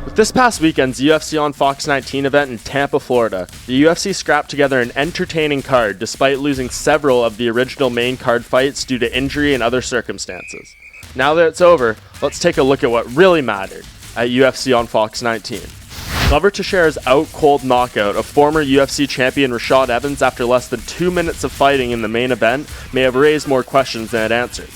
With this past weekend's UFC on Fox 19 event in Tampa, Florida, the UFC scrapped together an entertaining card despite losing several of the original main card fights due to injury and other circumstances. Now that it's over, let's take a look at what really mattered at UFC on Fox 19. Glover Teixeira's out-cold knockout of former UFC champion Rashad Evans after less than 2 minutes of fighting in the main event may have raised more questions than it answered.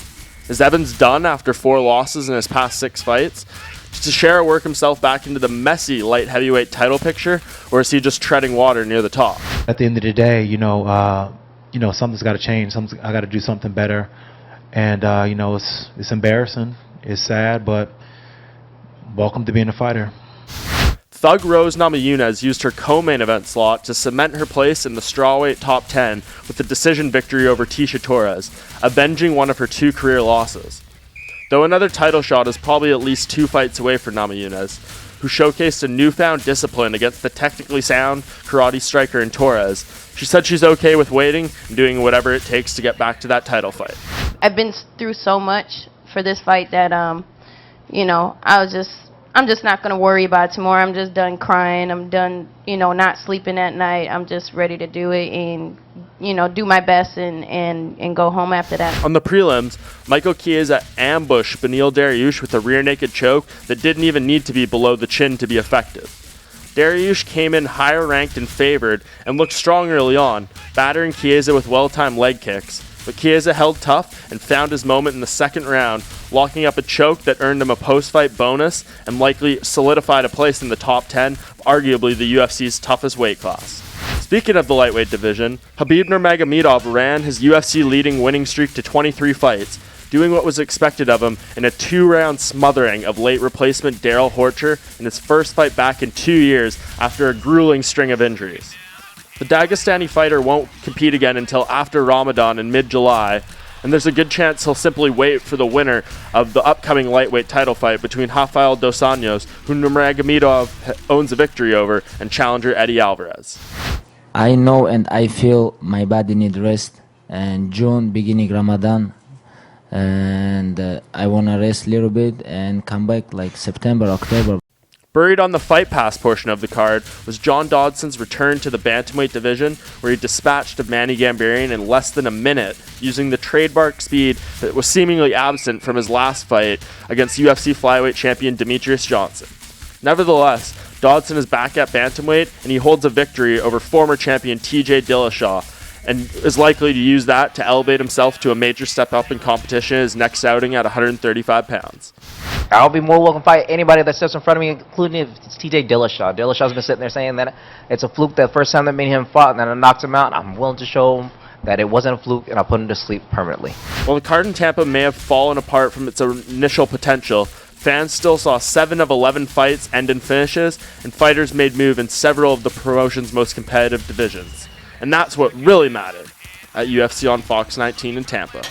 Is Evans done after 4 losses in his past 6 fights? Does Teixeira work himself back into the messy light heavyweight title picture, or is he just treading water near the top? At the end of the day, something's got to change. I got to do something better, and it's embarrassing, it's sad, but welcome to being a fighter. Thug Rose Namajunas used her co-main event slot to cement her place in the strawweight top 10 with a decision victory over Tecia Torres, avenging one of her 2 career losses. Though another title shot is probably at least 2 fights away for Namajunas, who showcased a newfound discipline against the technically sound karate striker in Torres, she said she's okay with waiting and doing whatever it takes to get back to that title fight. I've been through so much for this fight that, I'm just not going to worry about it tomorrow. I'm just done crying. I'm done, not sleeping at night. I'm just ready to do it and, do my best and go home after that. On the prelims, Michael Chiesa ambushed Beneil Dariush with a rear naked choke that didn't even need to be below the chin to be effective. Dariush came in higher ranked and favored and looked strong early on, battering Chiesa with well-timed leg kicks. But Chiesa held tough and found his moment in the second round, locking up a choke that earned him a post-fight bonus and likely solidified a place in the top 10 of arguably the UFC's toughest weight class. Speaking of the lightweight division, Khabib Nurmagomedov ran his UFC-leading winning streak to 23 fights, doing what was expected of him in a 2-round smothering of late replacement Darrell Horcher in his first fight back in 2 years after a grueling string of injuries. The Dagestani fighter won't compete again until after Ramadan in mid-July, and there's a good chance he'll simply wait for the winner of the upcoming lightweight title fight between Rafael dos Anjos, who Nurmagomedov owns a victory over, and challenger Eddie Alvarez. I know and I feel my body needs rest, and June beginning Ramadan, and I want to rest a little bit and come back like September, October. Buried on the Fight Pass portion of the card was John Dodson's return to the bantamweight division, where he dispatched Manny Gambarian in less than a minute, using the trademark speed that was seemingly absent from his last fight against UFC flyweight champion Demetrius Johnson. Nevertheless, Dodson is back at bantamweight, and he holds a victory over former champion TJ Dillashaw, and is likely to use that to elevate himself to a major step up in competition in his next outing at 135 pounds. I'll be more welcome to fight anybody that steps in front of me, including if it's TJ Dillashaw. Dillashaw's been sitting there saying that it's a fluke the first time that me and him fought, and then I knocked him out. I'm willing to show him that it wasn't a fluke, and I'll put him to sleep permanently. While the card in Tampa may have fallen apart from its initial potential, fans still saw 7 of 11 fights end in finishes, and fighters made move in several of the promotion's most competitive divisions. And that's what really mattered at UFC on Fox 19 in Tampa.